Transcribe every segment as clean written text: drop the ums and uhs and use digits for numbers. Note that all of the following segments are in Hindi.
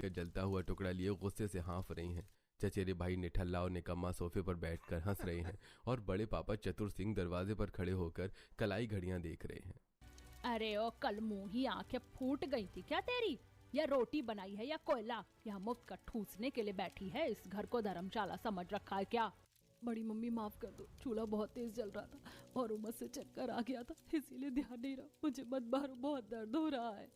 का जलता हुआ टुकड़ा लिए गुस्से से हाँफ रही हैं। चचेरे भाई निठल्ला और निकम्मा सोफे पर बैठकर हंस रहे हैं और बड़े पापा चतुर सिंह दरवाजे पर खड़े होकर कलाई घड़ियां देख रहे हैं। अरे ओ कल मुंह ही आंखें फूट गई थी क्या तेरी? या रोटी बनाई है या कोयला? या मुफ्त का ठूसने के लिए बैठी है? इस घर को धर्मशाला समझ रखा है क्या? बड़ी मम्मी माफ कर दो, चूल्हा बहुत तेज जल रहा था और उमस से चक्कर आ गया था, इसीलिए ध्यान नहीं रहा। मुझे मत मारो, बहुत दर्द हो रहा है।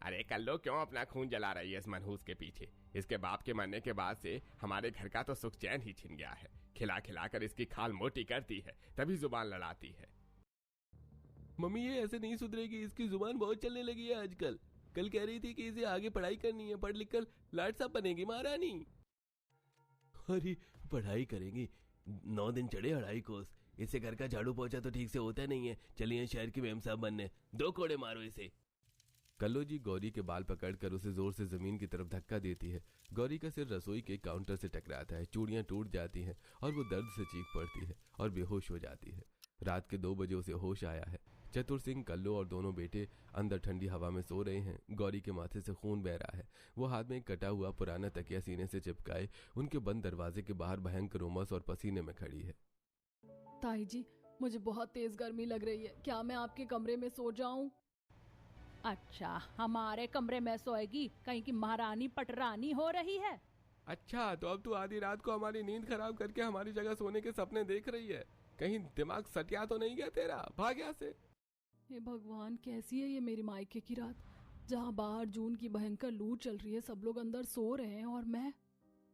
अरे कल्लो क्यों अपना खून जला रही है इस मनहूस के पीछे? इसके बाप के मरने के बाद से हमारे घर का तो सुख चैन ही छिन गया है। खिला खिला कर इसकी खाल मोटी करती है, तभी जुबान लड़ाती है। मम्मी ये ऐसे नहीं सुधरेगी, इसकी जुबान बहुत चलने लगी है आजकल। कल कह रही थी कि इसे आगे पढ़ाई करनी है, पढ़ लिख कर लाट साहब बनेगी महारानी। अरे पढ़ाई करेंगी, 9 दिन चढ़े 2.5 कोस। इसे घर का झाड़ू पोछा तो ठीक से होता नहीं है, चलिए शहर की मेम साहब बनने। 2 कोड़े मारो इसे। कल्लो जी गौरी के बाल पकड़कर उसे जोर से जमीन की तरफ धक्का देती है। गौरी का सिर रसोई के काउंटर से टकराता है, चूड़ियां टूट जाती हैं और वो दर्द से चीख पड़ती है और बेहोश हो जाती है। रात के 2 बजे उसे होश आया है। चतुर सिंह, कल्लो और दोनों बेटे अंदर ठंडी हवा में सो रहे हैं। गौरी के माथे से खून बह रहा है। वो हाथ में एक कटा हुआ पुराना तकिया सीने से चिपकाए उनके बंद दरवाजे के बाहर भयंकर उमस और पसीने में खड़ी है। ताई जी, मुझे बहुत तेज गर्मी लग रही है, क्या मैं आपके कमरे में सो जाऊं? अच्छा, हमारे कमरे में सोएगी? कहीं की महारानी पटरानी हो रही है? अच्छा, तो अब तू आधी रात को हमारी नींद खराब करके हमारी जगह सोने के सपने देख रही है? कहीं दिमाग सटिया तो नहीं गया तेरा? भाग यहाँ से। हे भगवान, कैसी है ये मेरी मायके की रात, जहाँ बाहर जून की भयंकर लू चल रही है, सब लोग अंदर सो रहे हैं और मैं,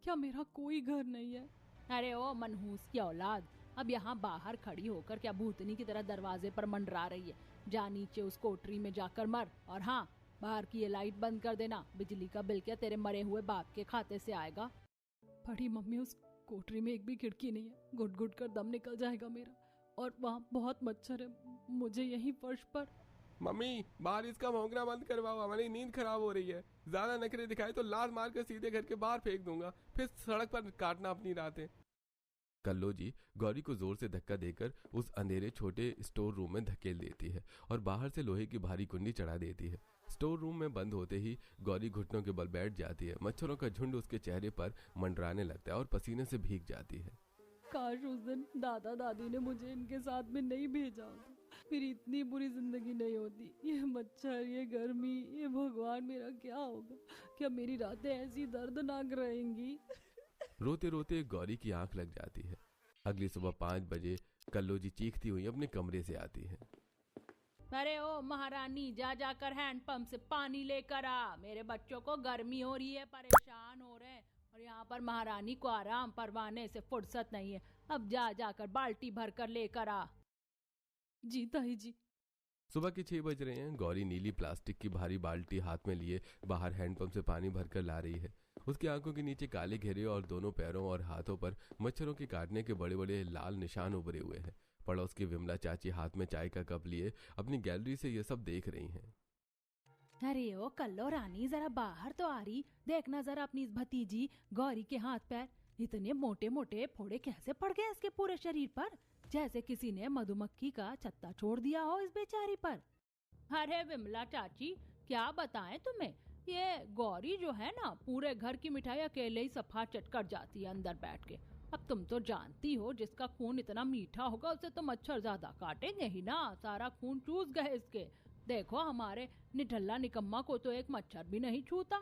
क्या मेरा कोई घर नहीं है? अरे ओ मनहूस की औलाद, अब यहाँ बाहर खड़ी होकर क्या भूतनी की तरह दरवाजे पर मंडरा रही है? जा नीचे उस कोठरी में जाकर मर। और हाँ, बाहर की ये लाइट बंद कर देना, बिजली का बिल क्या तेरे मरे हुए बाप के खाते से आएगा? बड़ी मम्मी, उस कोठरी में एक भी खिड़की नहीं है, घुट घुट कर दम निकल जाएगा मेरा, और वहाँ बहुत मच्छर है, मुझे यहीं फर्श पर। मम्मी, बाहर इसका भौंकना बंद करवाओ, हमारी नींद खराब हो रही है। ज्यादा नखरे दिखाए तो लात मार कर सीधे घर के बाहर फेंक दूंगा, फिर सड़क पर काटना अपनी रातें। कल्लो जी गौरी को जोर से धक्का देकर उस अंधेरे छोटे स्टोर रूम में धकेल देती है और बाहर से लोहे की भारी कुंडी चढ़ा देती है। स्टोर रूम में बंद होते ही गौरी घुटनों के बल बैठ जाती है। मच्छरों का झुंड उसके चेहरे पर मंडराने लगता है और पसीने से भीग जाती है। काश उस दिन दादा दादी ने मुझे इनके साथ में नहीं भेजा होता, मेरी इतनी बुरी जिंदगी नहीं होती। ये मच्छर, ये गर्मी, ये भगवान, मेरा क्या होगा? क्या मेरी रातें ऐसी दर्दनाक रहेंगी? रोते रोते गौरी की आंख लग जाती है। अगली सुबह 5 बजे कल्लो जी चीखती हुई अपने कमरे से आती है। अरे ओ महारानी, जा जाकर हैंडपंप से पानी लेकर आ, मेरे बच्चों को गर्मी हो रही है, परेशान हो रहे हैं और यहाँ पर महारानी को आराम परवाने से फुर्सत नहीं है। अब जा जाकर बाल्टी भर कर लेकर आ। जी ताई जी। सुबह के 6 बज रहे हैं। गौरी नीली प्लास्टिक की भारी बाल्टी हाथ में लिए बाहर हैंडपंप से पानी भरकर ला रही है। उसकी आंखों के नीचे काले घेरे और दोनों पैरों और हाथों पर मच्छरों के काटने के बड़े बड़े लाल निशान उभरे हुए हैं। पड़ोस की विमला चाची हाथ में चाय का कप लिए अपनी गैलरी से ये सब देख रही हैं। अरे ओ कल्लो रानी, जरा बाहर तो आ रही, देखना जरा अपनी इस भतीजी गौरी के हाथ पैर, इतने मोटे मोटे फोड़े कैसे पड़ गए इसके पूरे शरीर पर, जैसे किसी ने मधुमक्खी का छत्ता छोड़ दिया हो इस बेचारी पर। अरे विमला चाची, क्या बताएं तुम्हें, ये गौरी जो है ना, पूरे घर की मिठाई अकेले ही सफा चट कर जाती है अंदर बैठ के। अब तुम तो जानती हो, जिसका खून इतना मीठा होगा उसे तो मच्छर ज्यादा काटेंगे ही ना, सारा खून चूस गए इसके। देखो, हमारे निठल्ला निकम्मा को तो एक मच्छर भी नहीं छूता।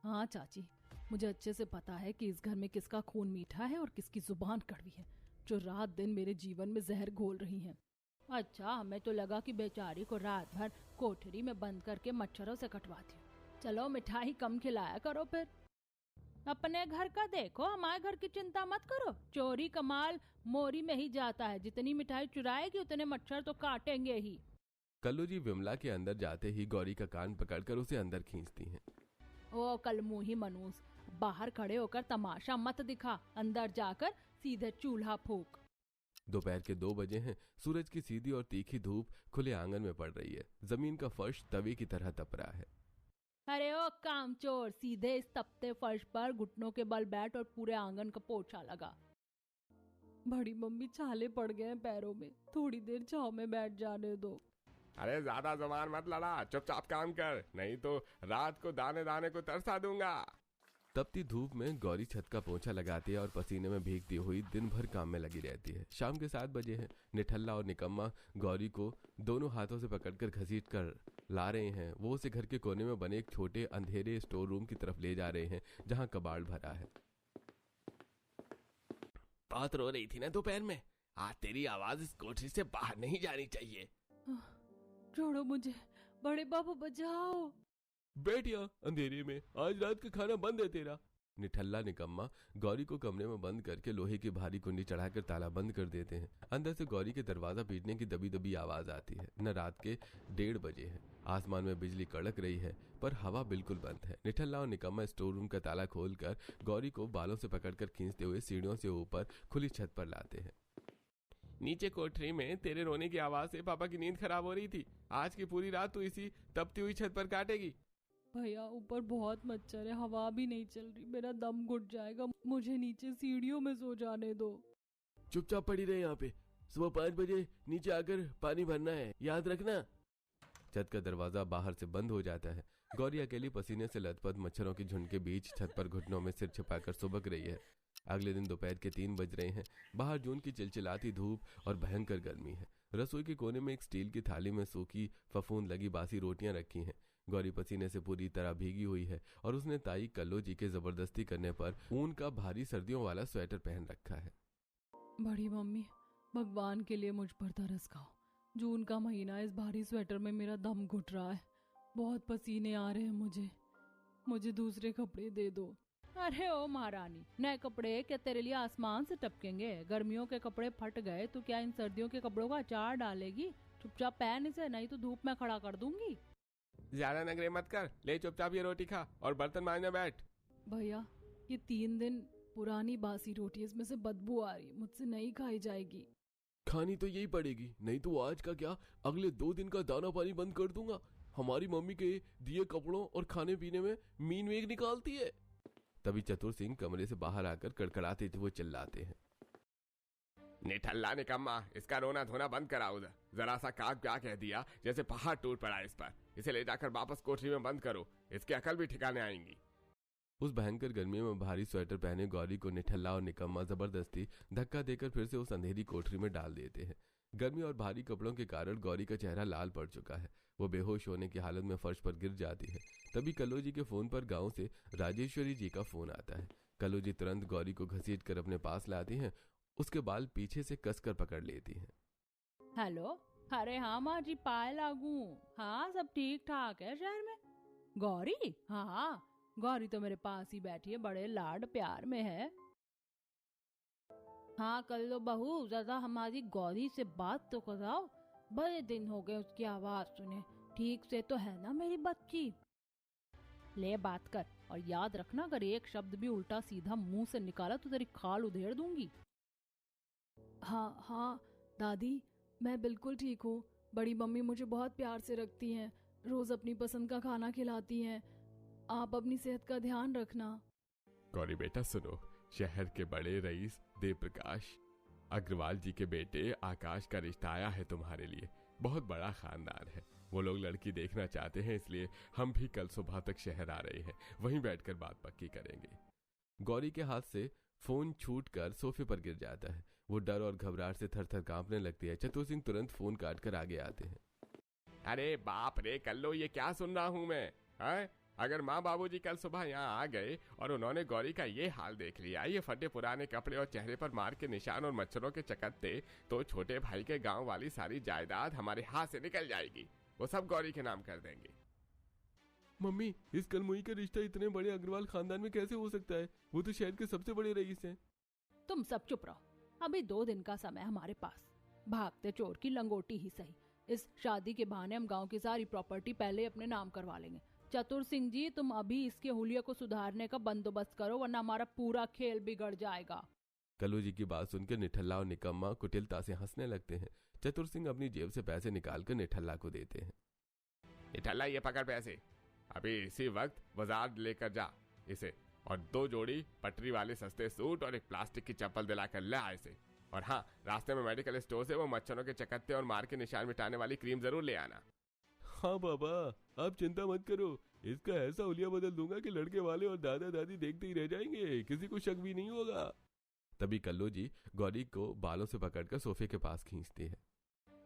हाँ चाची, मुझे अच्छे से पता है कि इस घर में किसका खून मीठा है और किसकी जुबान कड़वी है, जो रात दिन मेरे जीवन में जहर घोल रही हैं। अच्छा, हमें तो लगा कि बेचारी को रात भर कोठरी में बंद करके मच्छरों से कटवाती हो। चलो मिठाई कम खिलाया करो फिर। अपने घर का देखो, हमारे घर की चिंता मत करो। चोरी कमाल मोरी में ही जाता है, जितनी मिठाई चुराएगी उतने मच्छर तो काटेंगे ही। कल्लू जी विमला के अंदर जाते ही गौरी का कान पकड़कर उसे अंदर खींचती हैं। ओ कलमुही मनूस, बाहर खड़े होकर तमाशा मत दिखा, अंदर जाकर सीधे चूल्हा फूक। दोपहर के 2 बजे हैं। सूरज की सीधी और तीखी धूप खुले आंगन में पड़ रही है। जमीन का फर्श तवे की तरह तप रहा है। अरे ओ कामचोर, सीधे इस तपते फर्श पर घुटनों के बल बैठ और पूरे आंगन का पोछा लगा। बड़ी मम्मी, छाले पड़ गए हैं पैरों में, थोड़ी देर छांव में बैठ जाने दो। अरे ज्यादा जुबान मत लड़ा, चुपचाप काम कर, नहीं तो रात को दाने दाने को तरसा दूंगा। तपती धूप में गौरी छत का पोंछा लगाती है और पसीने में भीगती हुई दिन भर काम में लगी रहती है। शाम के 7 बजे हैं। निठल्ला और निकम्मा गौरी को दोनों हाथों से पकड़कर घसीट कर ला रहे हैं। वो उसे घर के कोने में बने एक छोटे अंधेरे स्टोर रूम की तरफ ले जा रहे हैं जहां कबाड़ भरा है। बहुत रो रही थी ना दोपहर में, आज तेरी आवाज इस कोठरी से बाहर नहीं जानी चाहिए। छोड़ो मुझे, बड़े बाबू बचाओ। बैठिया अंधेरे में, आज रात का खाना बंद है तेरा। निठल्ला निकम्मा गौरी को कमरे में बंद करके लोहे की भारी कुंडी चढ़ाकर ताला बंद कर देते हैं। अंदर से गौरी के दरवाजा पीटने की दबी दबी आवाज आती है। न रात के 1:30 बजे है। आसमान में बिजली कड़क रही है पर हवा बिल्कुल बंद है। निठल्ला और निकम्मा स्टोर रूम का ताला खोलकर गौरी को बालों से पकड़कर खींचते हुए सीढ़ियों से ऊपर खुली छत पर लाते हैं। नीचे कोठरी में तेरे रोने की आवाज से पापा की नींद खराब हो रही थी। आज की पूरी रात तू इसी तपती हुई छत पर काटेगी। भैया ऊपर बहुत मच्छर है, हवा भी नहीं चल रही, मेरा दम घुट जाएगा, मुझे नीचे सीढ़ियों में सो जाने दो। चुपचाप पड़ी रहे यहाँ पे, सुबह 5 बजे नीचे आकर पानी भरना है, याद रखना। छत का दरवाजा बाहर से बंद हो जाता है। गौरी अकेली पसीने से लथपथ मच्छरों की झुंड के बीच छत पर घुटनों में सिर छिपाकर सुबक रही है। अगले दिन दोपहर के 3 बज रहे हैं। बाहर जून की चिलचिलाती धूप और भयंकर गर्मी है। रसोई के कोने में एक स्टील की थाली में सूखी फफूंद लगी बासी रोटियां रखी हैं। गौरी पसीने से पूरी तरह भीगी हुई है और उसने ताई कल्लो जी के जबरदस्ती करने पर ऊन का भारी सर्दियों वाला स्वेटर पहन रखा है। बड़ी मम्मी, भगवान के लिए मुझ पर तरस खाओ। जून का महीना, इस भारी स्वेटर में मेरा दम घुट रहा है, बहुत पसीने आ रहे हैं, मुझे दूसरे कपड़े दे दो। अरे ओ महारानी, नए कपड़े क्या तेरे लिए आसमान से टपकेंगे? गर्मियों के कपड़े फट गए तो क्या इन सर्दियों के कपड़ों का अचार डालेगी? चुपचाप पहन इसे, नहीं तो धूप में खड़ा कर दूंगी। ज्यादा नखरे मत कर, ले चुपचाप ये रोटी खा और बर्तन मांजने बैठ। भैया ये 3 दिन पुरानी बासी रोटी, इसमें से बदबू आ रही, मुझसे नहीं खाई जाएगी। खानी तो यही पड़ेगी, नहीं तो आज का क्या अगले 2 दिन का दाना पानी बंद कर दूंगा। हमारी मम्मी के दिए कपड़ों और खाने पीने में मीन वेग निकालती है। तभी चतुर सिंह कमरे से बाहर आकर कड़कड़ाते हुए चिल्लाते हैं। निठल्ला निकम्मा, इसका रोना धोना बंद कराओ। जरा सा काग क्या कह दिया जैसे पहाड़ टूट पड़ा इस पर। इसे ले जाकर वापस कोठरी में बंद करो, इसकी अकल भी ठिकाने आएंगी। उस भयंकर गर्मी में भारी स्वेटर पहने गौरी को निठल्ला और निकम्मा जबरदस्ती धक्का देकर फिर से उस अंधेरी कोठरी में डाल देते हैं। गर्मी और भारी कपड़ों के कारण गौरी का चेहरा लाल पड़ चुका है। वो बेहोश होने की हालत में फर्श पर गिर जाती है। तभी कल्लो जी के फोन पर गांव से राजेश्वरी जी का फोन आता है। कल्लो जी तुरंत गौरी को घसीट कर अपने पास लाती हैं। उसके बाल पीछे से कसकर पकड़ लेती हैं। हेलो, अरे हाँ माँ जी, पाए लागू। हाँ सब ठीक ठाक है शहर में। गौरी? हाँ, गौरी तो मेरे पास ही बैठी है, बड़े लाड प्यार में है। हाँ कल्लो बहू, जरा हमारी गौरी से बात तो कराओ, बड़े दिन हो गए उसकी आवाज सुने। ठीक से तो है ना मेरी बच्ची? ले बात कर, और याद रखना अगर एक शब्द भी उल्टा सीधा मुंह से निकाला तो तेरी खाल उधेड़ दूंगी। हाँ दादी, मैं बिल्कुल ठीक हूँ। बड़ी मम्मी मुझे बहुत प्यार से रखती हैं, रोज अपनी पसंद का खाना खिलाती हैं। आप अपनी सेहत का ध्यान रखना। गौरी बेटा सुनो, शहर के बड़े रईस देव प्रकाश अग्रवाल जी के बेटे आकाश का रिश्ता आया है तुम्हारे लिए। बहुत बड़ा खानदान है, वो लोग लड़की देखना चाहते हैं, इसलिए हम भी कल सुबह तक शहर आ रहे हैं, वहीं बैठकर बात पक्की करेंगे। गौरी के हाथ से फोन छूटकर सोफे पर गिर जाता है। वो डर और घबराहट से थर थर कांपने लगती है। चतुर सिंह तुरंत फोन काटकर आगे आते हैं। अरे बाप रे कल्लो, ये क्या सुन रहा हूँ मैं? है? अगर माँ बाबूजी कल सुबह यहाँ आ गए और उन्होंने गौरी का ये हाल देख लिया, ये फटे पुराने कपड़े और चेहरे पर मार के निशान और मच्छरों के चकत्ते, तो छोटे भाई के गांव वाली सारी जायदाद हमारे हाथ से निकल जाएगी। वो सब गौरी के नाम कर देंगे। मम्मी, इस कलमुई का रिश्ता इतने बड़े अग्रवाल खानदान में कैसे हो सकता है? वो तो शहर के सबसे बड़े रईस हैं। तुम सब चुप रहो, अभी 2 दिन का समय हमारे पास। भागते चोर की लंगोटी ही सही, इस शादी के बहाने हम गांव की सारी प्रॉपर्टी पहले अपने नाम करवा लेंगे। चतुर सिंह जी, तुम अभी इसके हुलिया को सुधारने का बंदोबस्त करो, वरना हमारा पूरा खेल बिगड़ जाएगा। कल्लू जी की बात सुनकर निठल्ला और निकम्मा कुटिलता से हंसने लगते हैं। चतुर सिंह अपनी जेब से पैसे निकालकर निठल्ला को देते हैं। निठल्ला, ये पकड़ पैसे, अभी इसी वक्त बाजार लेकर जा इसे, और 2 जोड़ी पटरी वाले सस्ते सूट और एक प्लास्टिक की चप्पल दिलाकर ले आए से। और हाँ, रास्ते में मेडिकल स्टोर से वो मच्छरों के चकत्ते और मार के निशान मिटाने वाली क्रीम जरूर ले आना। हाँ पापा, आप चिंता मत करो, इसका ऐसा हुलिया बदल दूंगा कि लड़के वाले और दादा दादी देखते ही रह जाएंगे, किसी को शक भी नहीं होगा। तभी कल्लू जी गौरी को बालों से पकड़कर सोफे के पास खींचती है।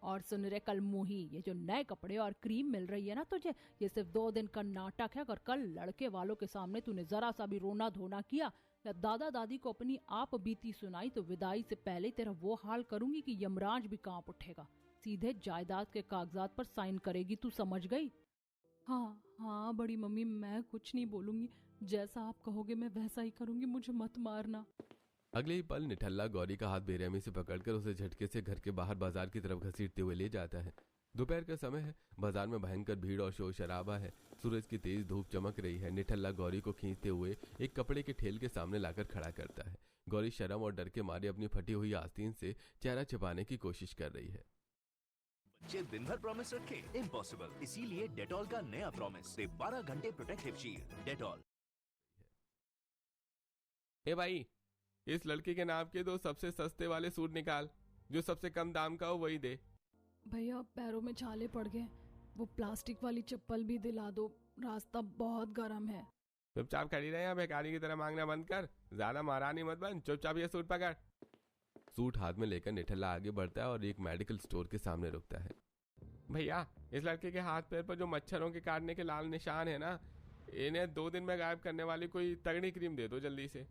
और सुन रे कल मुही, ये जो नए कपड़े और क्रीम मिल रही है ना तुझे, ये सिर्फ 2 दिन का नाटक है। अगर कल लड़के वालों के सामने तूने जरा सा भी रोना धोना किया या दादा दादी को अपनी आप बीती सुनाई तो विदाई से पहले तेरा वो हाल करूंगी कि यमराज भी कांप उठेगा। सीधे जायदाद के कागजात पर साइन करेगी, तू समझ गई? हाँ हाँ बड़ी मम्मी, मैं कुछ नहीं बोलूंगी, जैसा आप कहोगे मैं वैसा ही करूंगी, मुझे मत मारना। अगले ही पल निठल्ला गौरी का हाथ बेरहमी से पकड़कर उसे झटके से घर के बाहर बाजार की तरफ घसीटते हुए ले जाता है। दोपहर का समय है, बाजार में भयंकर भीड़ और शोर शराबा है। सूरज की तेज धूप चमक रही है। निठल्ला गौरी को खींचते हुए एक कपड़े के ठेल के सामने लाकर खड़ा करता है। गौरी शर्म और डर के मारे अपनी फटी हुई आस्तीन से चेहरा छिपाने की कोशिश कर रही है। बच्चे दिन भर प्रॉमिस रखे, इम्पॉसिबल, इसीलिए डेटॉल का नया प्रॉमिस, 12 घंटे प्रोटेक्टिव शील्ड। डेटॉल। ए भाई, इस लड़के के नाम के 2 सबसे सस्ते वाले सूट निकाल, जो सबसे कम दाम का हो वही दे। भैया पैरों में छाले पड़ गए, वो प्लास्टिक वाली चप्पल भी दिला दो, रास्ता बहुत गर्म है। चुपचाप खड़ी रहे या भिखारी की तरह मांगना बंद कर, ज्यादा महारानी मत बन, चुपचाप ये सूट पकड़। सूट हाथ में लेकर निठल्ला आगे बढ़ता है और एक मेडिकल स्टोर के सामने रुकता है। भैया, इस लड़के के हाथ पैर पर जो मच्छरों के काटने के लाल निशान है ना, इन्हें 2 दिन में गायब करने वाली कोई तगड़ी क्रीम दे दो जल्दी से।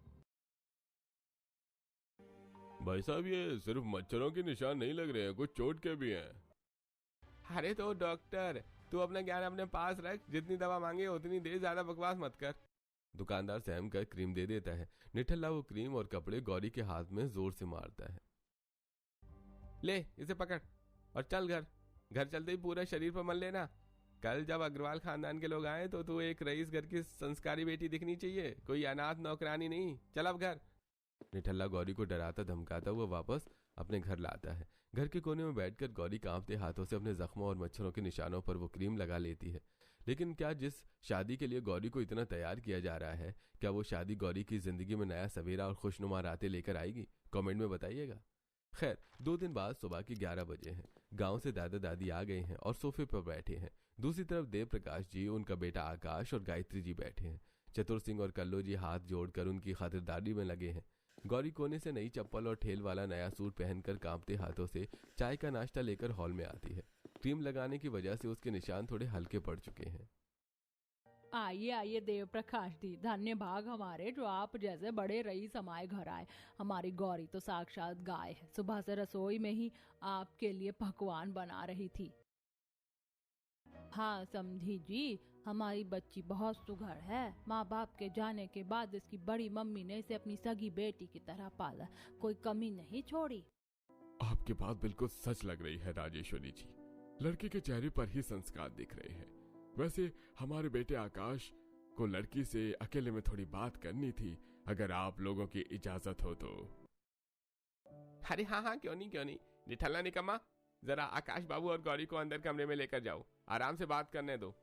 भाई साहब, ये सिर्फ मच्छरों के निशान नहीं लग रहे हैं, कुछ चोट के भी हैं। अरे तो डॉक्टर, तू अपना ज्ञान अपने पास रख, जितनी दवा मांगे उतनी दे, ज्यादा बकवास मत कर। दुकानदार सहम कर क्रीम दे देता है। निठल्ला वो क्रीम और कपड़े गौरी के हाथ में जोर से मारता है। ले इसे पकड़ और चल घर। घर चलते ही पूरा शरीर पर मल लेना। कल जब अग्रवाल खानदान के लोग आए तो तू एक रईस घर की संस्कारी बेटी दिखनी चाहिए, कोई अनाथ नौकरानी नहीं। चल अब घर। निठल्ला गौरी को डराता धमकाता हुआ वापस अपने घर लाता है। घर के कोने में बैठकर गौरी कांपते हाथों से अपने जख्मों और मच्छरों के निशानों पर वो क्रीम लगा लेती है। लेकिन क्या जिस शादी के लिए गौरी को इतना तैयार किया जा रहा है, क्या वो शादी गौरी की जिंदगी में नया सवेरा और खुशनुमा रातें लेकर आएगी? कमेंट में बताइएगा। खैर, 2 दिन बाद सुबह के 11 बजे हैं। गांव से दादा दादी आ गए हैं और सोफे पर बैठे हैं। दूसरी तरफ देव प्रकाश जी, उनका बेटा आकाश और गायत्री जी बैठे हैं। चतुर सिंह और कल्लू जी हाथ जोड़कर उनकी खातिरदारी में लगे हैं। गौरी कोने से नई चप्पल और ठेल वाला नया सूट पहनकर कांपते हाथों से चाय का नाश्ता लेकर हॉल में आती है। क्रीम लगाने की वजह से उसके निशान थोड़े हल्के पड़ चुके हैं। आइए आइए देव प्रकाश दी, धन्य भाग हमारे जो आप जैसे बड़े रईस हमारे घर आए। हमारी गौरी तो साक्षात गाय है, सुबह से रसोई में ही आपके लिए पकवान बना रही थी। हाँ समझी जी, हमारी बच्ची बहुत सुघड़ है। माँ बाप के जाने के बाद इसकी बड़ी मम्मी ने इसे अपनी सगी बेटी की तरह पाला, कोई कमी नहीं छोड़ी। आपकी बात बिल्कुल सच लग रही है राजेश्वरी जी, लड़के के चेहरे पर ही संस्कार दिख रहे हैं। वैसे हमारे बेटे आकाश को लड़की से अकेले में थोड़ी बात करनी थी, अगर आप लोगों की इजाजत हो तो। अरे हाँ हाँ, क्यों नहीं। निठल्ला निकम्मा, जरा आकाश बाबू और गौरी को अंदर कमरे में लेकर जाओ, आराम से बात करने दो।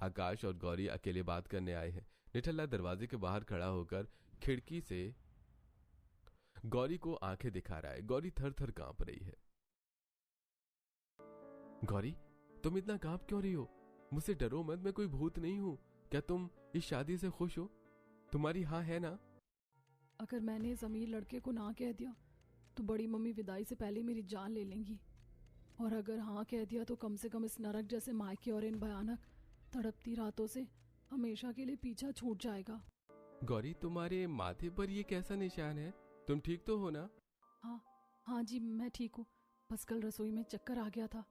आकाश और गौरी अकेले बात करने आए हैं। निठल्ला दरवाजे के बाहर खड़ा होकर खिड़की से गौरी को आंखें दिखा रहा है। गौरी थर थर कांप रही है। गौरी, तुम इतना कांप क्यों रही हो? मुझसे डरो मत, मैं कोई भूत नहीं हूँ। क्या तुम इस शादी से खुश हो? तुम्हारी हाँ है ना? अगर मैंने इस अमीर लड़के को ना कह दिया तो बड़ी मम्मी विदाई से पहले मेरी जान ले लेंगी, और अगर हाँ कह दिया तो कम से कम इस नरक जैसे मायके और इन भयानक तड़पती रातों से हमेशा के लिए पीछा छूट जाएगा। गौरी, तुम्हारे माथे पर ये कैसा निशान है? तुम ठीक तो हो ना? हाँ जी, मैं ठीक हूँ, बस कल रसोई में चक्कर आ गया था।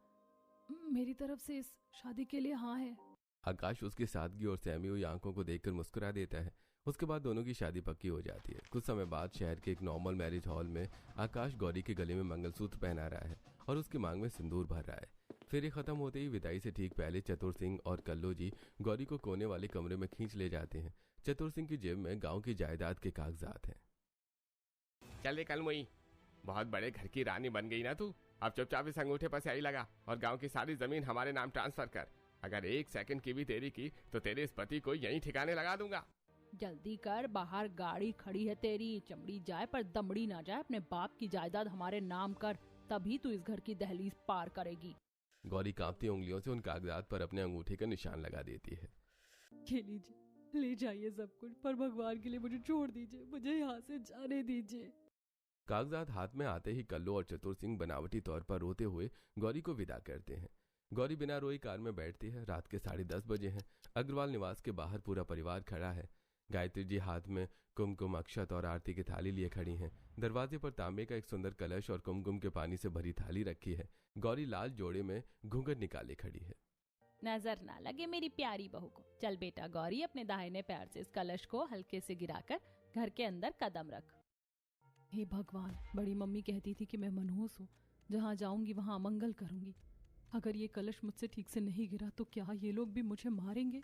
मेरी तरफ से इस शादी के लिए हाँ है। आकाश उसकी सादगी और सहमी हुई आंखों को देखकर मुस्कुरा देता है। उसके बाद दोनों की शादी पक्की हो जाती है। कुछ समय बाद शहर के एक नॉर्मल मैरिज हॉल में आकाश गौरी के गले में मंगलसूत्र पहना रहा है और उसकी मांग में सिंदूर भर रहा है। फेरे खत्म होते ही विदाई से ठीक पहले चतुर सिंह और कल्लू जी गौरी को कोने वाले कमरे में खींच ले जाते हैं। चतुर सिंह की जेब में गांव की जायदाद के कागजात हैं। चल कल मुई, बहुत बड़े घर की रानी बन गई ना तू। अब चुपचाप इस अंगूठे पर स्याही लगा और गांव की सारी जमीन हमारे नाम ट्रांसफर कर। अगर 1 सेकंड की भी देरी की तो तेरे इस पति को यहीं ठिकाने लगा दूंगा। जल्दी कर, बाहर गाड़ी खड़ी है तेरी, चमड़ी जाए पर दमड़ी ना जाए। अपने बाप की जायदाद हमारे नाम कर, तभी तू इस घर की दहलीज पार करेगी। गौरी कांपती उंगलियों से उन कागजात पर अपने अंगूठे का निशान लगा देती है। ये लीजिए, ले जाइए सब कुछ, पर भगवान के लिए मुझे छोड़ दीजिए, मुझे यहाँ से जाने दीजिए। कागजात हाथ में आते ही कल्लू और चतुर सिंह बनावटी तौर पर रोते हुए गौरी को विदा करते हैं। गौरी बिना रोई कार में बैठती है। रात के 10:30 बजे हैं। अग्रवाल निवास के बाहर पूरा परिवार खड़ा है। गायत्री जी हाथ में कुमकुम, अक्षत और आरती की थाली लिए खड़ी हैं। दरवाजे पर तांबे का एक सुंदर कलश और कुमकुम के पानी से भरी थाली रखी है। गौरी लाल जोड़े में घूंघट निकाले खड़ी है। नजर ना लगे मेरी प्यारी बहू को। चल बेटा गौरी, अपने दाहिने पैर से इस कलश को हल्के से गिराकर घर के अंदर कदम रख। हे भगवान, बड़ी मम्मी कहती थी कि मैं मनहूस हूँ, जहाँ जाऊंगी वहाँ अमंगल करूंगी। अगर ये कलश मुझसे ठीक से नहीं गिरा तो क्या ये लोग भी मुझे मारेंगे?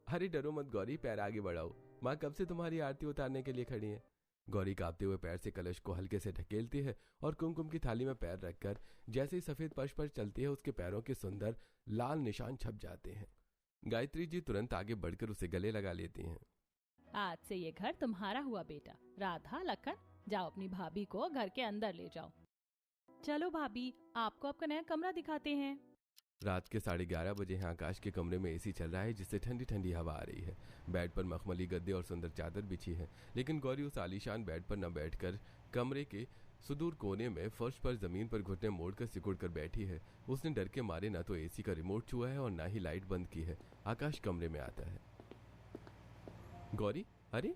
अरे डरो मत गौरी, पैर आगे बढ़ाओ। माँ कब से तुम्हारी आरती उतारने के लिए खड़ी है। गौरी कांपते हुए पैर से कलश को हल्के से ढकेलती है और कुमकुम की थाली में पैर रखकर जैसे ही सफेद फर्श पर चलती है, उसके पैरों के सुंदर लाल निशान छप जाते हैं। गायत्री जी तुरंत आगे बढ़कर उसे गले लगा लेती हैं। आज से ये घर तुम्हारा हुआ बेटा। राधा, लखन, जाओ अपनी भाभी को घर के अंदर ले जाओ। चलो भाभी, आपको आपका नया कमरा दिखाते हैं। रात के 11:30 बजे हैं। आकाश के कमरे में एसी चल रहा है, जिससे ठंडी ठंडी हवा आ रही है। बेड पर मखमली गद्दे और सुंदर चादर बिछी है, लेकिन गौरी उस आलीशान बेड पर न बैठकर कमरे के सुदूर कोने में फर्श पर जमीन पर घुटने मोड़कर सिकुड़ कर बैठी है। उसने डर के मारे न तो एसी का रिमोट छुआ है और न ही लाइट बंद की है। आकाश कमरे में आता है। गौरी, अरे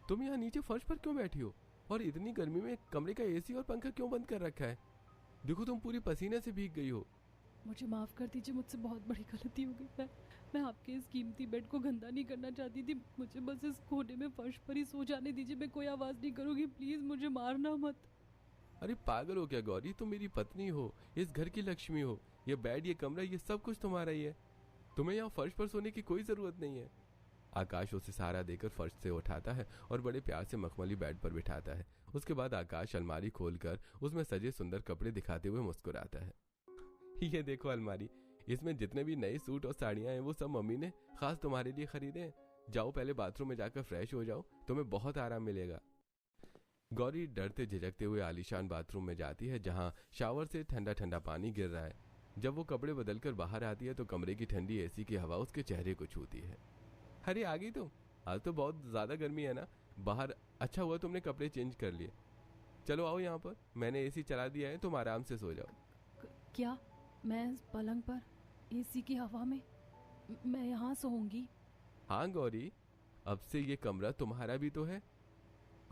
तुम यहाँ नीचे फर्श पर क्यों बैठी हो? और इतनी गर्मी में कमरे का एसी और पंखा क्यों बंद कर रखा है? देखो तुम पूरी पसीने से भीग गई हो। मुझे माफ कर दीजिए, मुझसे बहुत बड़ी गलती हो गई। मैं आपके इस कीमती बेड को गंदा नहीं करना चाहती थी। मुझे बस इस कोने में फर्श पर ही सो जाने दीजिए। मैं कोई आवाज नहीं करूंगी, प्लीज मुझे मारना मत। अरे पागल हो क्या गौरी? तुम मेरी पत्नी हो, इस घर की लक्ष्मी हो। ये बेड, ये कमरा, ये सब कुछ तुम्हारा ही है। तुम्हें यहाँ फर्श पर सोने की कोई जरूरत नहीं है। आकाश उसे सहारा देकर फर्श से उठाता है और बड़े प्यार से मखमली बेड पर बिठाता है। उसके बाद आकाश अलमारी खोलकर उसमें सजे सुंदर कपड़े दिखाते हुए मुस्कुराता है। ये देखो अलमारी, इसमें जितने भी नए सूट और साड़ियां हैं वो सब मम्मी ने खास तुम्हारे लिए खरीदे हैं। जाओ पहले बाथरूम में जाकर फ्रेश हो जाओ, तुम्हें बहुत आराम मिलेगा। गौरी डरते झिझकते हुए आलीशान बाथरूम में जाती है, जहां शावर से ठंडा ठंडा पानी गिर रहा है। जब वो कपड़े बदलकर बाहर आती है तो कमरे की ठंडी एसी की हवा उसके चेहरे को छूती है। अरे आ गई तुम? आज तो बहुत ज्यादा गर्मी है ना बाहर। अच्छा हुआ तुमने कपड़े चेंज कर लिए। चलो आओ यहाँ पर, मैंने एसी चला दिया है, तुम आराम से सो जाओ। क्या मैं इस पलंग पर एसी की हवा में मैं यहाँ सोऊंगी? हाँ गौरी, अब से ये कमरा तुम्हारा भी तो है।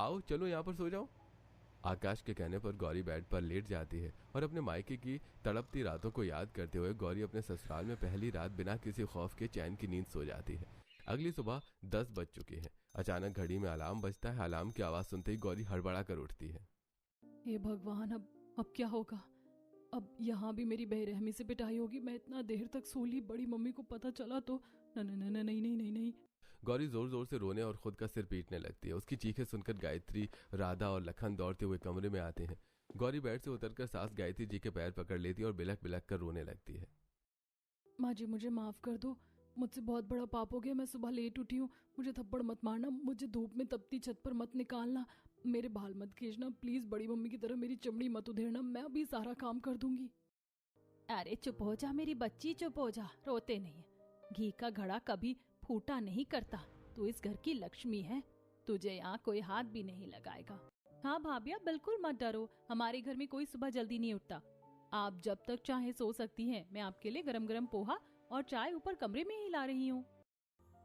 आओ चलो यहाँ पर सो जाओ। आकाश के कहने पर गौरी बेड पर लेट जाती है और अपने मायके की तड़पती रातों को याद करते हुए गौरी अपने ससुराल में पहली रात बिना किसी खौफ के चैन की नींद सो जाती है। अगली सुबह 10 बज चुकी है। अचानक घड़ी में अलार्म बजता है। अलार्म की आवाज सुनते ही गौरी हड़बड़ा कर उठती है। हे भगवान, अब क्या होगा? अब यहाँ भी मेरी बेरहमी से पिटाई होगी। मैं इतना देर तक सो ली, बड़ी मम्मी को पता चला तो नहीं। गौरी जोर जोर से रोने और खुद का सिर पीटने लगती है। उसकी चीखें सुनकर गायत्री, राधा और लखन दौड़ते हुए कमरे में आते हैं। गौरी बेड से उतरकर सास गायत्री जी के पैर पकड़ लेती है और बिलख बिलख कर रोने लगती है। माँ जी, मुझे माफ कर दो, मुझसे बहुत बड़ा पाप हो गया। मैं सुबह लेट उठी हूँ, मुझे थप्पड़ मत मारना, मुझे धूप में तपती छत पर मत निकालना, मेरे बाल मत खींचना, प्लीज बड़ी मम्मी की तरह मेरी चमड़ी मत उधेड़ना, मैं अभी सारा काम कर दूंगी। अरे चुप हो जा मेरी बच्ची, चुप हो जा, रोते नहीं है। घी का घड़ा कभी फूटा नहीं करता। तू इस घर की लक्ष्मी है, तुझे यहाँ कोई हाथ भी नहीं लगाएगा। हाँ भाभी, आप बिल्कुल मत डरो, हमारे घर में कोई सुबह जल्दी नहीं उठता। आप जब तक चाहे सो सकती हैं। मैं आपके लिए गरम गरम पोहा और चाय ऊपर कमरे में ही ला रही हूँ।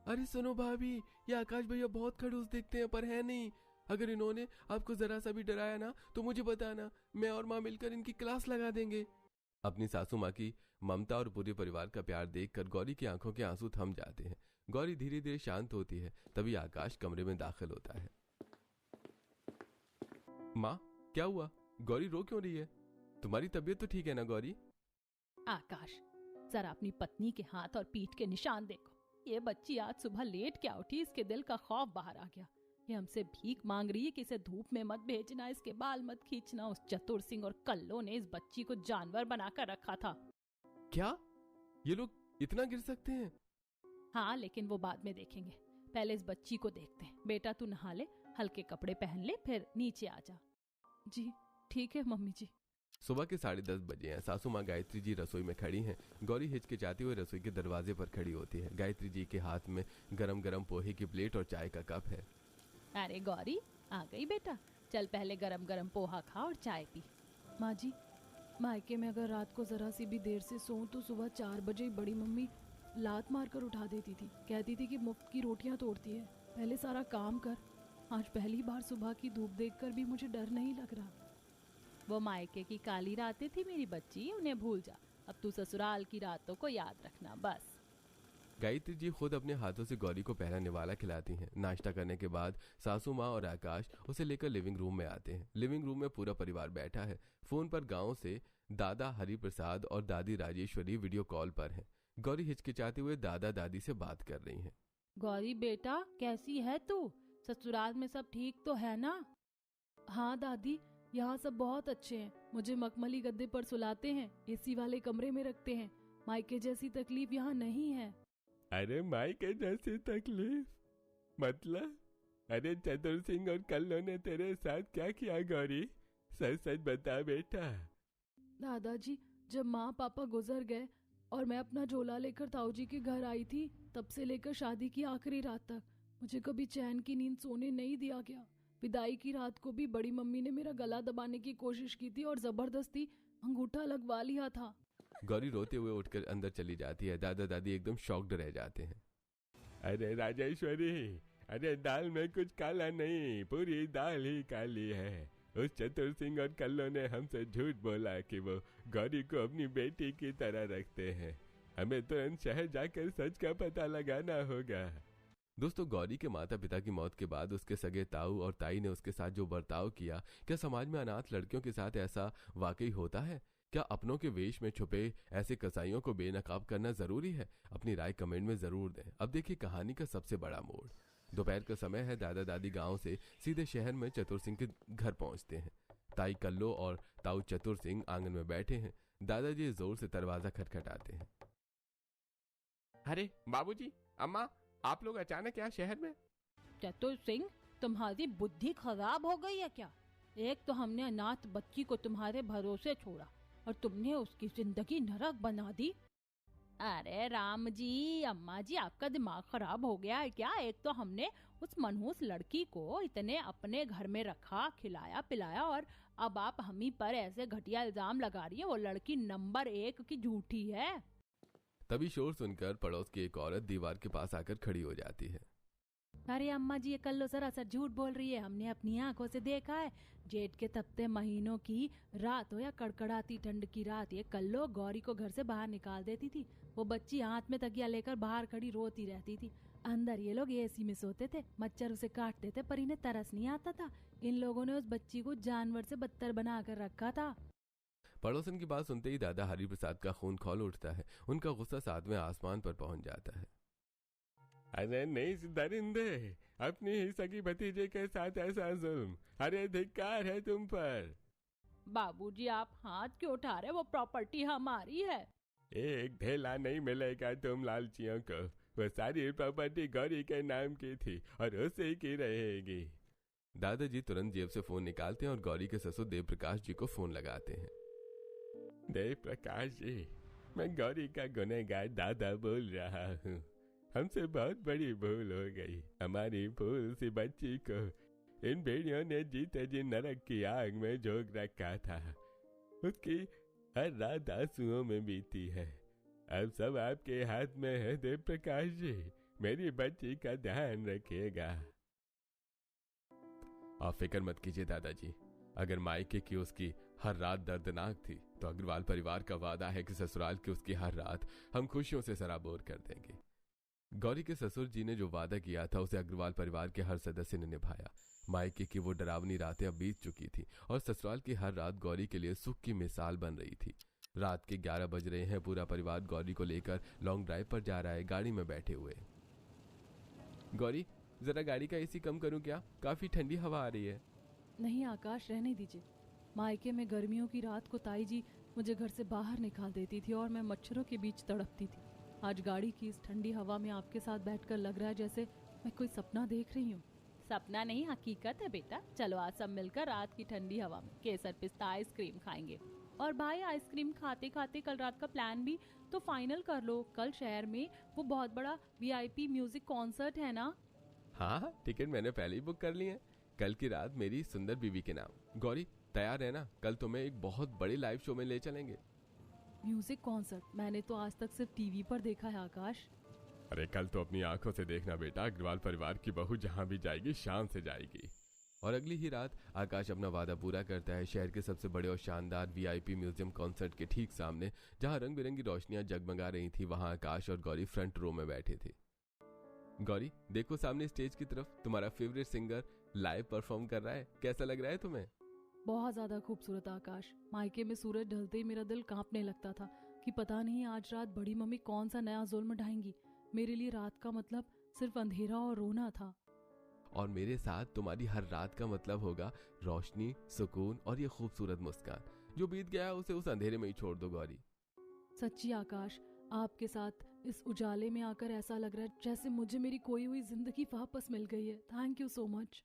अरे सुनो भाभी, ये आकाश भैया बहुत खड़ूस दिखते हैं पर है नहीं। अगर इन्होंने आपको जरा सा भी डराया ना तो मुझे बताना, मैं और माँ मिलकर इनकी क्लास लगा देंगे। अपनी सासू माँ की ममता और पूरे परिवार का प्यार देखकर गौरी की आंखों के आंसू थम जाते हैं। गौरी धीरे धीरे शांत होती है। तभी आकाश कमरे में दाखिल होता है। माँ, क्या हुआ? गौरी रो क्यों रही है? तुम्हारी तबीयत तो ठीक है ना गौरी? आकाश, जरा अपनी पत्नी के हाथ और पीठ के निशान देखो। ये बच्ची आज सुबह लेट क्या उठी, इसके दिल का खौफ बाहर आ गया। ये हमसे भीख मांग रही है कि इसे धूप में मत भेजना, इसके बाल मत खींचना। उस चतुर सिंह और कल्लो ने इस बच्ची को जानवर बनाकर रखा था। क्या ये लोग इतना गिर सकते हैं? हाँ, लेकिन वो बाद में देखेंगे। पहले इस बच्ची को देखते हैं। बेटा तू नहा ले, हल्के कपड़े पहन ले, फिर नीचे आ जा। जी ठीक है मम्मी जी। सुबह के 10:30 बजे हैं। सासू माँ गायत्री जी रसोई में खड़ी हैं। गौरी हिचकिचाती हुई रसोई के दरवाजे पर खड़ी होती है। गायत्री जी के हाथ में गरम गरम पोहे की प्लेट और चाय का कप है। अरे गौरी आ गई बेटा, चल पहले गरम गरम पोहा खा और चाय पी। माँ जी, मायके में अगर रात को जरा सी भी देर से सोऊं तो सुबह 4 बजे ही बड़ी मम्मी लात मारकर उठा देती थी। कहती थी कि मुफ्त की रोटियां तोड़ती है, पहले सारा काम कर। आज पहली बार सुबह की धूप देखकर भी मुझे डर नहीं लग रहा। वो मायके की काली रातें थी मेरी बच्ची, उन्हें भूल जा। अब तू ससुराल की रातों को याद रखना बस। गायत्री जी खुद अपने हाथों से गौरी को पहला निवाला खिलाती हैं। नाश्ता करने के बाद सासू माँ और आकाश उसे लेकर लिविंग रूम में आते हैं। लिविंग रूम में पूरा परिवार बैठा है। फोन पर गांव से दादा हरि प्रसाद और दादी राजेश्वरी वीडियो कॉल पर हैं। गौरी हिचकिचाते हुए दादा दादी से बात कर रही हैं। गौरी बेटा कैसी है तू? ससुराल में सब ठीक तो है ना? हाँ दादी, यहाँ सब बहुत अच्छे हैं। मुझे मखमली गद्दे पर सुलाते हैं, एसी वाले कमरे में रखते हैं। मायके जैसी तकलीफ यहाँ नहीं है। अरे मायके जैसी तकलीफ मतलब? अरे चतुर सिंह और कल्लो ने तेरे साथ क्या किया गौरी? सच सच बता बेटा। दादाजी, जब माँ पापा गुजर गए और मैं अपना झोला लेकर ताऊ जी के घर आई थी, तब से लेकर शादी की आखिरी रात तक मुझे कभी चैन की नींद सोने नहीं दिया गया। विदाई की रात को भी बड़ी मम्मी ने मेरा गला दबाने की कोशिश की थी और जबरदस्ती अंगूठा लगवा लिया था। गौरी रोते हुए उठकर अंदर चली जाती है। दादा दादी एकदम शॉक्ड रह जाते हैं। अरे राजेश्वरी, अरे दाल में कुछ काला नहीं, पूरी दाल ही काली है। उस चतुर सिंह और कल्लो ने हमसे झूठ बोला कि वो गौरी को अपनी बेटी की तरह रखते हैं। हमें तुरंत शहर जाकर सच का पता लगाना होगा। दोस्तों, गौरी के माता पिता की मौत के बाद उसके सगे ताऊ और ताई ने उसके साथ जो बर्ताव किया, क्या समाज में अनाथ लड़कियों के साथ ऐसा वाकई होता है? क्या अपनों के वेश में छुपे ऐसे कसाईयों को बेनकाब करना जरूरी है? अपनी राय कमेंट में जरूर दें। अब देखिए कहानी का सबसे बड़ा मोड़। दोपहर का समय है। दादा दादी गांव से सीधे शहर में चतुर सिंह के घर पहुंचते हैं। ताई कल्लो और ताऊ चतुर सिंह आंगन में बैठे हैं। दादाजी जोर से दरवाजा खटखटाते हैं। अरे बाबूजी, अम्मा, आप लोग अचानक यहाँ शहर में? चतुर सिंह, तुम्हारी बुद्धि खराब हो गई है क्या? एक तो हमने अनाथ बच्ची को तुम्हारे भरोसे छोड़ा और तुमने उसकी जिंदगी नरक बना दी। अरे राम जी, अम्मा जी, आपका दिमाग खराब हो गया है क्या? एक तो हमने उस मनहूस लड़की को इतने अपने घर में रखा, खिलाया पिलाया, और अब आप हम ही पर ऐसे घटिया इल्जाम लगा रही है। वो लड़की नंबर 1 की झूठी है। तभी शोर सुनकर पड़ोस की एक औरत दीवार के पास आकर खड़ी हो जाती है। अरे अम्मा जी, ये कल्लो सरासर झूठ बोल रही है। हमने अपनी आंखों से देखा है। जेठ के तपते महीनों की रात हो या कड़कड़ाती ठंड की रात, ये कल्लो गौरी को घर से बाहर निकाल देती थी। वो बच्ची हाथ में तकिया लेकर बाहर खड़ी रोती रहती थी। अंदर ये लोग एसी में सोते थे, मच्छर उसे काटते थे, पर इन्हें तरस नहीं आता था। इन लोगों ने उस बच्ची को जानवर से बदतर बना कर रखा था। पड़ोसन की बात सुनते ही दादा हरि प्रसाद का खून खौल उठता है। उनका गुस्सा 7वें आसमान पर पहुंच जाता है। अरे नहीं दरिंदे, अपनी ही सगी भतीजे के साथ ऐसा जुल्म, अरे धिक्कार है तुम पर। बाबूजी, आप हाथ क्यों उठा रहे? वो प्रॉपर्टी हमारी है। एक ढेला नहीं मिलेगा तुम लालचियों को। वो सारी प्रॉपर्टी गौरी के नाम की थी और उसी की रहेगी। दादाजी तुरंत जेब से फोन निकालते हैं और गौरी के ससुर देव प्रकाश जी को फोन लगाते हैं। देव प्रकाश जी, मैं गौरी का गुनहगार दादा बोल रहा हूँ। हमसे बहुत बड़ी भूल हो गई। हमारी भूल सी बच्ची को इन भेड़ियों ने जीते जी नरक की आग में झोंक रखा था। उसकी हर रात आंसुओं में बीती है। अब सब आपके हाथ में है देव प्रकाश जी। मेरी बच्ची का ध्यान रखिएगा। आप फिक्र मत कीजिए दादाजी। अगर मायके की उसकी हर रात दर्दनाक थी, तो अग्रवाल परिवार का वादा है कि ससुराल की उसकी हर रात हम खुशियों से सराबोर कर देंगे। गौरी के ससुर जी ने जो वादा किया था, उसे अग्रवाल परिवार के हर सदस्य ने निभाया। मायके की वो डरावनी रातें अब बीत चुकी थी और ससुराल की हर रात गौरी के लिए सुख की मिसाल बन रही थी। रात के 11 बज रहे हैं। पूरा परिवार गौरी को लेकर लॉन्ग ड्राइव पर जा रहा है, गाड़ी में बैठे हुए। गौरी, जरा गाड़ी का एसी कम करूं क्या? काफी ठंडी हवा आ रही है। नहीं आकाश, रहने दीजिए। मायके में गर्मियों की रात को ताई जी मुझे घर से बाहर निकाल देती थी और मैं मच्छरों के बीच तड़पती थी। आज गाड़ी की इस ठंडी हवा में आपके साथ बैठकर लग रहा है जैसे मैं कोई सपना देख रही हूँ। सपना नहीं, हकीकत है बेटा। चलो आज सब मिलकर रात की ठंडी हवा में केसर पिस्ता आइसक्रीम खाएंगे। और भाई आइसक्रीम खाते खाते कल रात का प्लान भी तो फाइनल कर लो। कल शहर में वो बहुत बड़ा VIP म्यूजिक कॉन्सर्ट है ना? हाँ, टिकट मैंने पहले ही बुक कर लिए हैं। कल की रात मेरी सुंदर बीवी के नाम। गौरी तैयार है ना? कल तुम्हें एक बहुत बड़े लाइव शो में ले चलेंगे। Music concert? मैंने तो आज तक सिर्फ टीवी पर देखा है आकाश। अरे कल तो अपनी आंखों से देखना बेटा, अग्रवाल परिवार की बहू जहाँ भी जाएगी शान से जाएगी। और अगली ही रात आकाश अपना वादा पूरा करता है। शहर के सबसे बड़े और शानदार VIP म्यूजियम कॉन्सर्ट के ठीक सामने, जहां रंग बिरंगी रोशनियां जगमगा रही थी, वहां आकाश और गौरी फ्रंट रो में बैठे थे। गौरी देखो सामने स्टेज की तरफ, तुम्हारा फेवरेट सिंगर लाइव परफॉर्म कर रहा है। कैसा लग रहा है तुम्हें? बहुत ज्यादा खूबसूरत आकाश। मायके में सूरज ढलते ही मेरा दिल कांपने लगता था कि पता नहीं आज रात बड़ी मम्मी कौन सा नया जुल्म ढाएंगी। मेरे लिए रात का मतलब सिर्फ अंधेरा और रोना था। और मेरे साथ तुम्हारी हर रात का मतलब होगा रोशनी, सुकून और ये खूबसूरत मुस्कान। जो बीत गया उसे उस अंधेरे में ही छोड़ दो गौरी। सच्ची आकाश, आपके साथ इस उजाले में आकर ऐसा लग रहा है जैसे मुझे मेरी खोई हुई जिंदगी वापस मिल गई है। Thank you so much.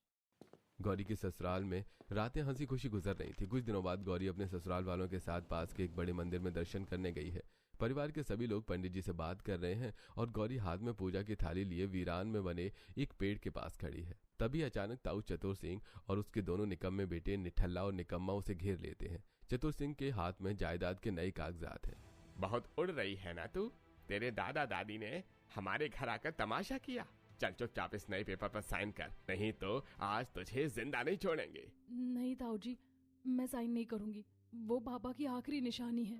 Gauri के ससुराल में रातें हंसी खुशी गुजर रही थी। कुछ दिनों बाद गौरी अपने ससुराल वालों के साथ पास के एक बड़े मंदिर में दर्शन करने गई है। परिवार के सभी लोग पंडित जी से बात कर रहे हैं और गौरी हाथ में पूजा की थाली लिए वीरान में बने एक पेड़ के पास खड़ी है। तभी अचानक ताऊ चतुर सिंह और उसके दोनों निकम्मे बेटे निठल्ला और निकम्मा उसे घेर लेते हैं। चतुर सिंह के हाथ में जायदाद के नए कागजात हैं। बहुत उड़ रही है ना तू? तेरे दादा दादी ने हमारे घर आकर तमाशा किया। चल चुपचाप इस नए पेपर पर साइन कर, नहीं तो आज तुझे जिंदा नहीं छोड़ेंगे। नहीं ताऊ जी, मैं साइन नहीं करूंगी। वो पापा की आखिरी निशानी है।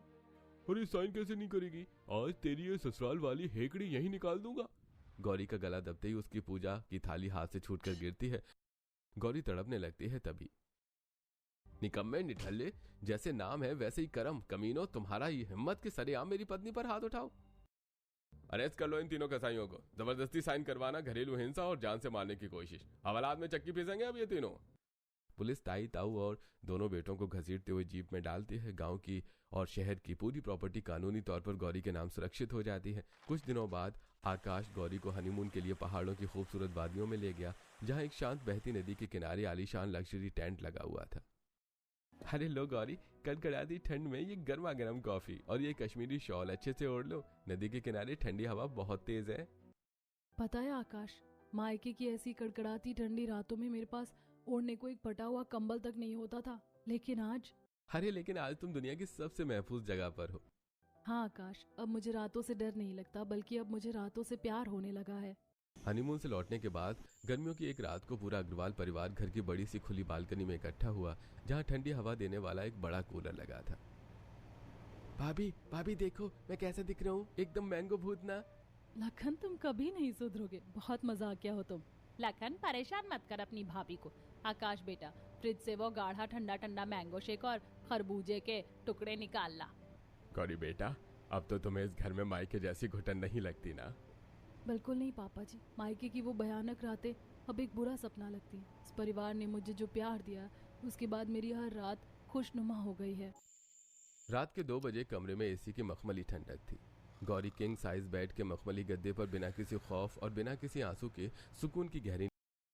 अरे साइन कैसे नहीं करेगी? आज तेरी ये ससुराल वाली हेकड़ी यही निकाल दूंगा। गौरी का गला दबते ही उसकी पूजा की थाली हाथ से छूटकर गिरती है। गौरी तड़पने लगती है। तभी निकम्मे निठल्ले, जैसे नाम है वैसे ही कर्म। कमीनों, तुम्हारा ये हिम्मत कि सरेआम मेरी पत्नी पर हाथ उठाओ। अरेस्ट कर लो इन तीनों कसाईयों को। जबरदस्ती साइन करवाना, घरेलू हिंसा और जान से मारने की कोशिश। हवालात में चक्की पीसेंगे अब ये तीनों। पुलिस ताई ताऊ और दोनों बेटों को घसीटते हुए जीप में डालती है। गांव की और शहर की पूरी प्रॉपर्टी कानूनी तौर पर गौरी के नाम सुरक्षित हो जाती है। कुछ दिनों बाद आकाश गौरी को हनीमून के लिए पहाड़ों की खूबसूरत वादियों में ले गया, जहां एक शांत बहती नदी के किनारे आलीशान लग्जरी टेंट लगा हुआ था। अरे लो गौरी, कड़कड़ाती ठंड में ये गर्मा गर्म कॉफी और ये कश्मीरी शॉल अच्छे से ओढ़ लो। नदी के किनारे ठंडी हवा बहुत तेज है। पता है आकाश, मायके की ऐसी कड़कड़ाती ठंडी रातों में मेरे पास ओढ़ने को एक फटा हुआ कंबल तक नहीं होता था। लेकिन आज तुम दुनिया की सबसे महफूज जगह पर हो। हाँ आकाश, अब मुझे रातों से डर नहीं लगता, बल्कि अब मुझे रातों से प्यार होने लगा है। हनीमून से लौटने के बाद गर्मियों की एक रात को पूरा अग्रवाल परिवार घर की बड़ी सी खुली बालकनी में इकट्ठा हुआ, जहां ठंडी हवा देने वाला एक बड़ा कूलर लगा था। भाभी, भाभी देखो मैं कैसे दिख रहा हूँ, एकदम मैंगो भूतना। लखन, तुम कभी नहीं सुधरोगे। बहुत मजाकिया हो तुम। लखन, परेशान मत कर अपनी भाभी को। आकाश बेटा, फ्रिज से वो गाढ़ा ठंडा ठंडा मैंगो शेक और खरबूजे के टुकड़े निकाल ला। गौरी बेटा, अब तो तुम्हें इस घर में मायके जैसी घुटन नहीं लगती ना? बिल्कुल नहीं पापा जी। मायके की वो भयानक रातें अब एक बुरा सपना लगती है। इस परिवार ने मुझे जो प्यार दिया, उसके बाद मेरी हर रात खुशनुमा हो गई है। रात के 2 बजे कमरे में AC की मखमली ठंडक थी। गौरी किंग साइज बेड के मखमली गद्दे पर बिना किसी खौफ और बिना किसी आंसू के सुकून की गहरी